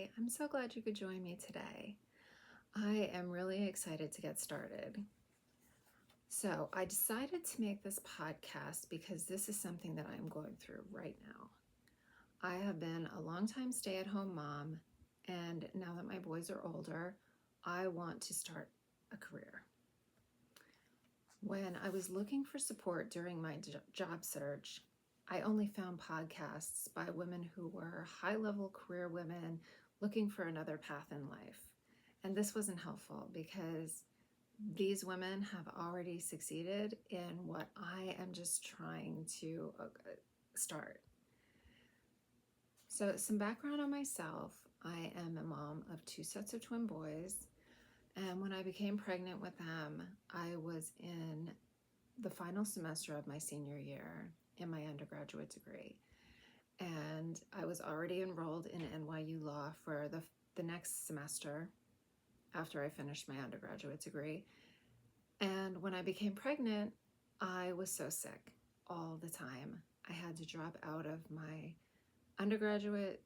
Hi, I'm so glad you could join me today. I am really excited to get started. So, I decided to make this podcast because this is something that I'm going through right now. I have been a long-time stay-at-home mom, and now that my boys are older, I want to start a career. When I was looking for support during my job search, I only found podcasts by women who were high-level career women looking for another path in life. And this wasn't helpful because these women have already succeeded in what I am just trying to start. So, some background on myself. I am a mom of 2 sets of twin boys. And when I became pregnant with them, I was in the final semester of my senior year in my undergraduate degree. And I was already enrolled in NYU Law for the next semester after I finished my undergraduate degree. And when I became pregnant, I was so sick all the time. I had to drop out of my undergraduate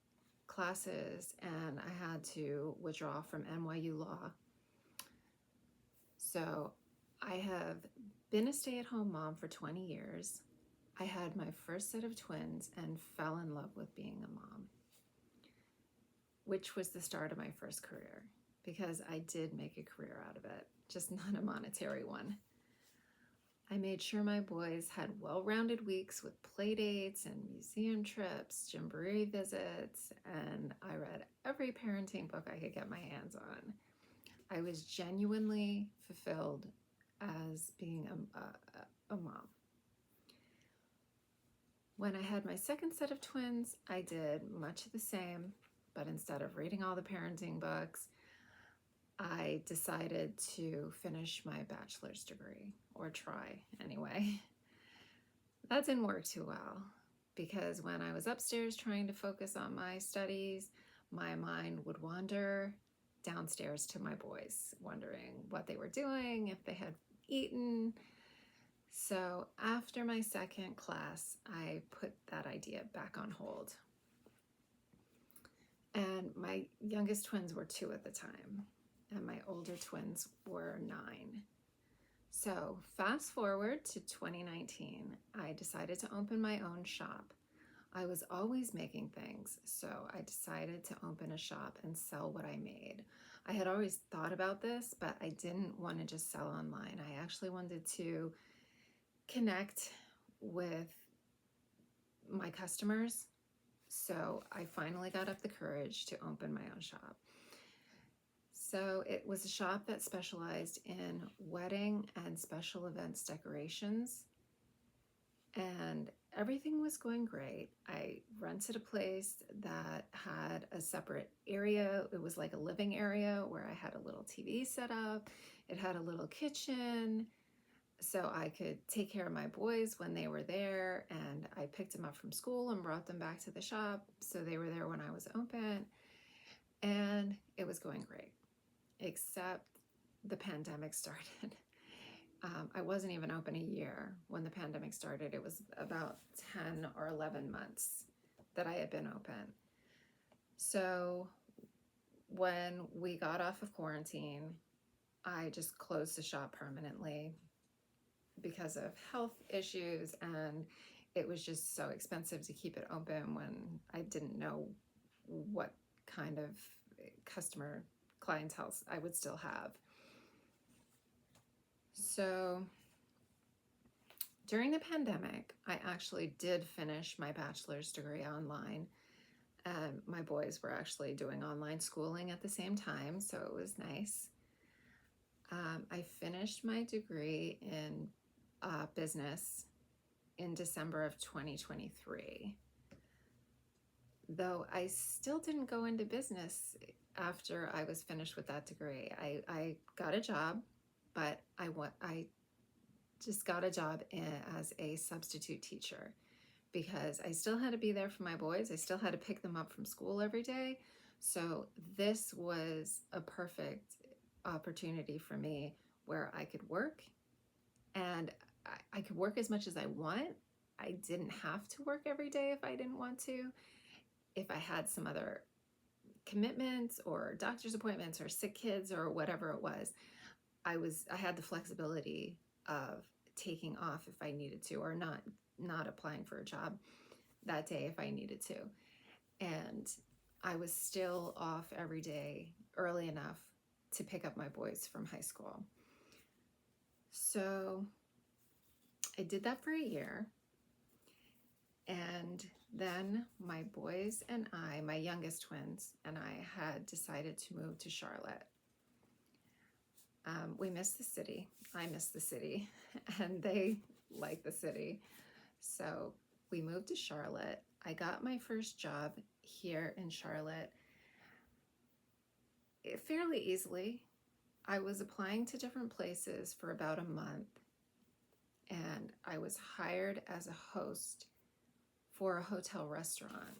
classes and I had to withdraw from NYU Law. So I have been a stay-at-home mom for 20 years. I had my first set of twins and fell in love with being a mom, which was the start of my first career because I did make a career out of it, just not a monetary one. I made sure my boys had well-rounded weeks with play dates and museum trips, jamboree visits, and I read every parenting book I could get my hands on. I was genuinely fulfilled as being a mom. When I had my second set of twins, I did much of the same, but instead of reading all the parenting books, I decided to finish my bachelor's degree, or try anyway. That didn't work too well because when I was upstairs trying to focus on my studies, my mind would wander downstairs to my boys, wondering what they were doing, if they had eaten. So after my second class, I put that idea back on hold. And my youngest twins were 2 at the time, and my older twins were 9. So fast forward to 2019, I decided to open my own shop. I was always making things, so I decided to open a shop and sell what I made. I had always thought about this, but I didn't want to just sell online. I actually wanted to connect with my customers. So I finally got up the courage to open my own shop. So it was a shop that specialized in wedding and special events decorations. And everything was going great. I rented a place that had a separate area. It was like a living area where I had a little TV set up. It had a little kitchen, so I could take care of my boys when they were there, and I picked them up from school and brought them back to the shop, so they were there when I was open, and it was going great, except the pandemic started. I wasn't even open a year when the pandemic started. It was about 10 or 11 months that I had been open. So when we got off of quarantine, I just closed the shop permanently because of health issues, and it was just so expensive to keep it open when I didn't know what kind of customer clientele I would still have. So during the pandemic, I actually did finish my bachelor's degree online. My boys were actually doing online schooling at the same time, so it was nice. I finished my degree in business in December of 2023. Though I still didn't go into business after I was finished with that degree. I got a job, but I just got a job as a substitute teacher because I still had to be there for my boys. I still had to pick them up from school every day. So this was a perfect opportunity for me where I could work, and I could work as much as I want. I didn't have to work every day if I didn't want to. If I had some other commitments or doctor's appointments or sick kids or whatever it was, I had the flexibility of taking off if I needed to, or not applying for a job that day if I needed to. And I was still off every day early enough to pick up my boys from high school. So I did that for a year. And then my boys and I, my youngest twins, and I had decided to move to Charlotte. We miss the city. I miss the city, and they like the city. So we moved to Charlotte. I got my first job here in Charlotte fairly easily. I was applying to different places for about a month, and I was hired as a host for a hotel restaurant.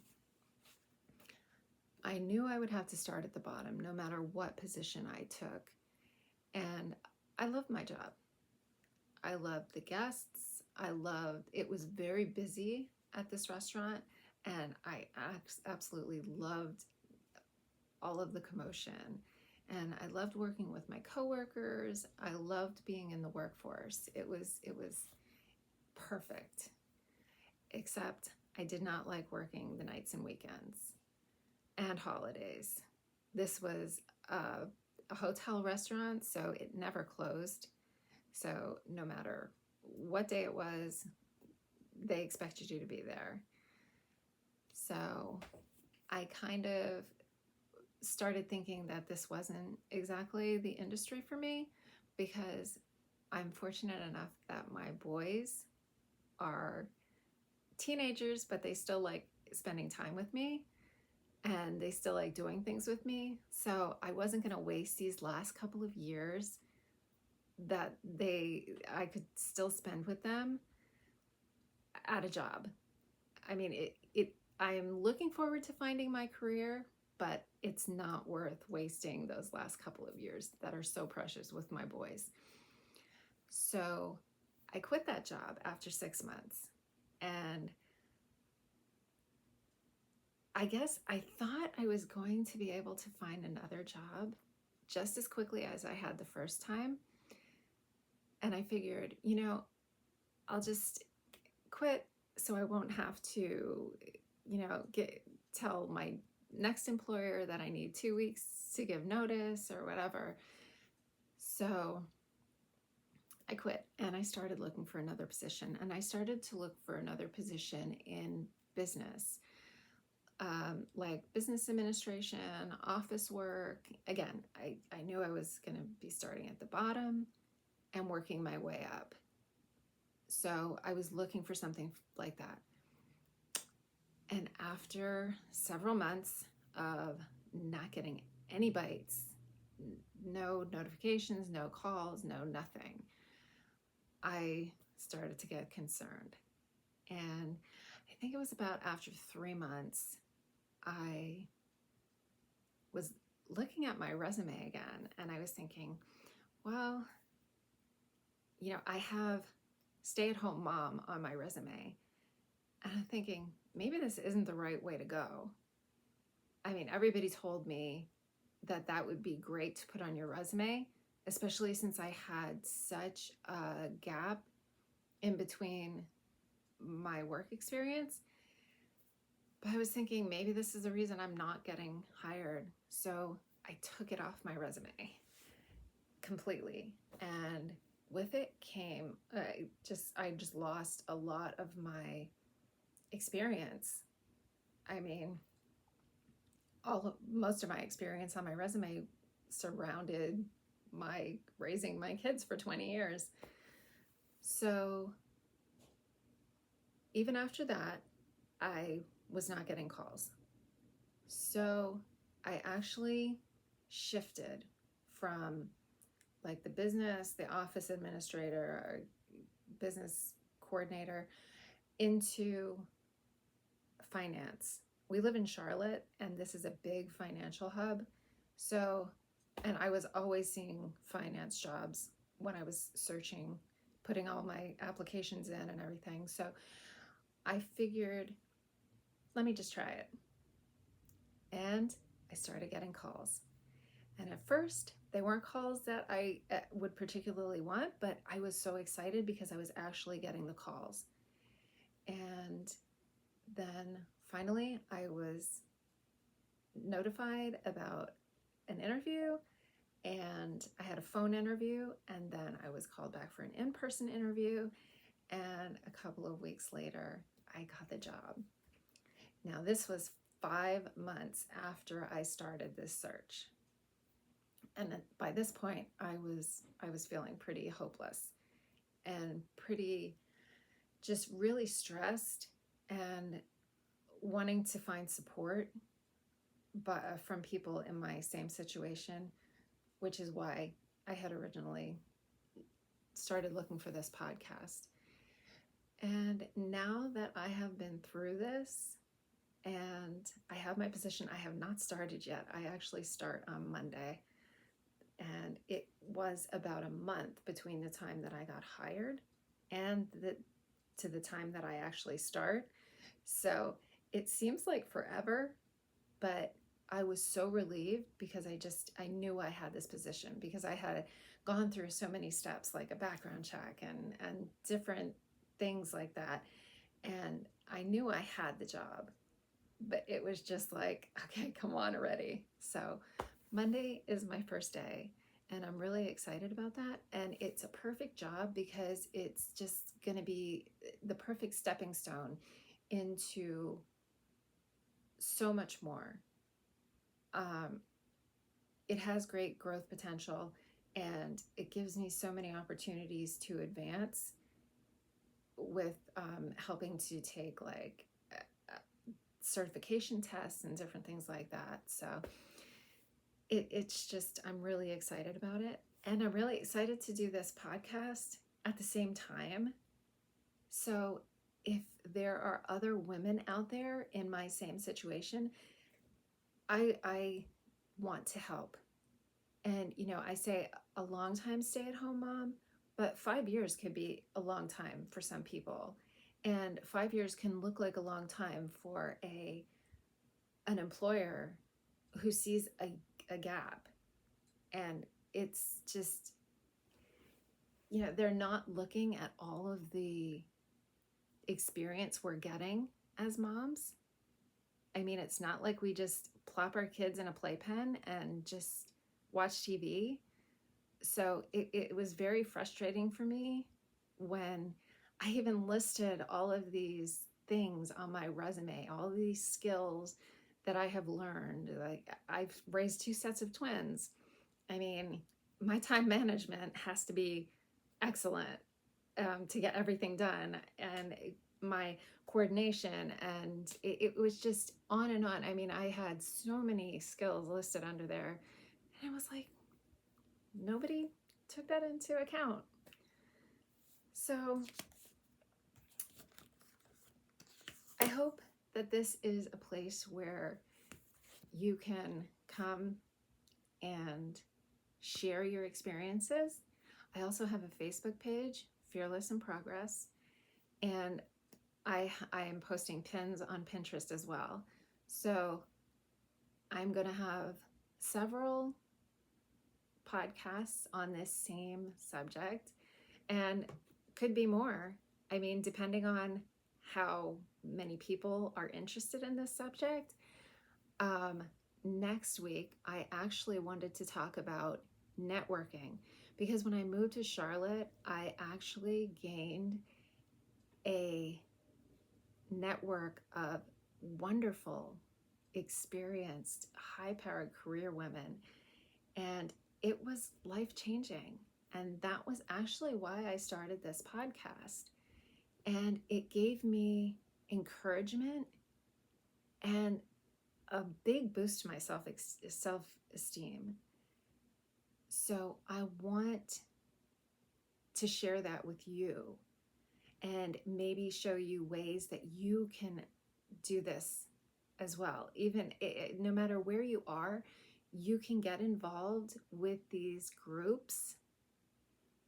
I knew I would have to start at the bottom no matter what position I took. And I loved my job. I loved the guests. It was very busy at this restaurant, and I absolutely loved all of the commotion. And I loved working with my coworkers. I loved being in the workforce. It was perfect. Except I did not like working the nights and weekends and holidays. This was a hotel restaurant, so it never closed. So no matter what day it was, they expected you to be there. So I kind of started thinking that this wasn't exactly the industry for me, because I'm fortunate enough that my boys are teenagers, but they still like spending time with me, and they still like doing things with me. So I wasn't going to waste these last couple of years that I could still spend with them at a job. I mean, I'm looking forward to finding my career, but it's not worth wasting those last couple of years that are so precious with my boys. So I quit that job after 6 months, and I guess I thought I was going to be able to find another job just as quickly as I had the first time. And I figured, I'll just quit so I won't have to, tell my next employer that I need 2 weeks to give notice or whatever. So I quit, and I started looking for another position, and I started to look for another position in business. Like business administration, office work. Again, I knew I was going to be starting at the bottom and working my way up. So I was looking for something like that. And after several months of not getting any bites, no notifications, no calls, no nothing, I started to get concerned. And I think it was about after 3 months, I was looking at my resume again, and I was thinking, well, I have stay-at-home mom on my resume. And I'm thinking, maybe this isn't the right way to go. I mean, everybody told me that would be great to put on your resume, especially since I had such a gap in between my work experience. But I was thinking, maybe this is the reason I'm not getting hired. So I took it off my resume completely. And with it came, I just lost a lot of my experience. I mean, most of my experience on my resume surrounded my raising my kids for 20 years. So even after that, I was not getting calls. So I actually shifted from like the business, the office administrator, or business coordinator into finance. We live in Charlotte, and this is a big financial hub. So, and I was always seeing finance jobs when I was searching, putting all my applications in and everything. So I figured, let me just try it. And I started getting calls. And at first, they weren't calls that I would particularly want, but I was so excited because I was actually getting the calls. And then finally, I was notified about an interview, and I had a phone interview, and then I was called back for an in-person interview, and a couple of weeks later, I got the job. Now, this was 5 months after I started this search. And by this point, I was feeling pretty hopeless and pretty just really stressed and wanting to find support but from people in my same situation, which is why I had originally started looking for this podcast. And now that I have been through this and I have my position, I have not started yet. I actually start on Monday. And it was about a month between the time that I got hired and to the time that I actually start. So it seems like forever, but I was so relieved because I knew I had this position because I had gone through so many steps, like a background check and different things like that. And I knew I had the job, but it was just like, okay, come on already. So Monday is my first day, and I'm really excited about that. And it's a perfect job because it's just going to be the perfect stepping stone into so much more. It has great growth potential, and it gives me so many opportunities to advance with helping to take like certification tests and different things like that. So it's just, I'm really excited about it. And I'm really excited to do this podcast at the same time. So if there are other women out there in my same situation, I want to help. And, I say a long time stay-at-home mom, but 5 years could be a long time for some people. And 5 years can look like a long time for an employer who sees a gap. And it's just, they're not looking at all of the experience we're getting as moms. I mean, it's not like we just plop our kids in a playpen and just watch TV. So it was very frustrating for me when I even listed all of these things on my resume, all of these skills that I have learned. Like, I've raised 2 sets of twins. I mean, my time management has to be excellent to get everything done, and my coordination, and it was just on and on. I mean, I had so many skills listed under there, and I was like, nobody took that into account. So I hope that this is a place where you can come and share your experiences. I also have a Facebook page, Fearless in Progress, and I am posting pins on Pinterest as well. So I'm going to have several podcasts on this same subject, and could be more. I mean, depending on how many people are interested in this subject. Next week, I actually wanted to talk about networking, because when I moved to Charlotte, I actually gained a network of wonderful, experienced, high-powered career women, and it was life-changing. And that was actually why I started this podcast. And it gave me encouragement and a big boost to my self-esteem. So I want to share that with you and maybe show you ways that you can do this as well. Even no matter where you are, you can get involved with these groups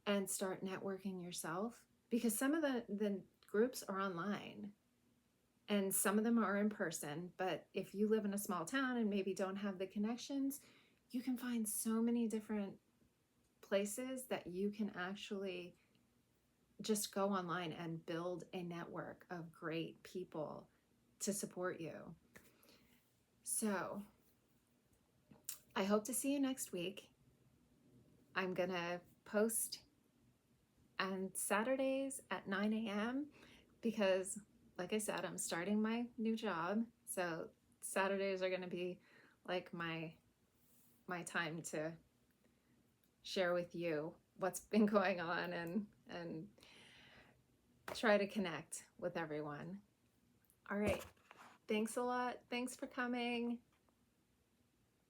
and start networking yourself, because some of the groups are online. And some of them are in person, but if you live in a small town and maybe don't have the connections, you can find so many different places that you can actually just go online and build a network of great people to support you. So I hope to see you next week. I'm gonna post on Saturdays at 9 a.m. because, like I said, I'm starting my new job. So Saturdays are gonna be like my time to share with you what's been going on and try to connect with everyone. All right. Thanks a lot. Thanks for coming.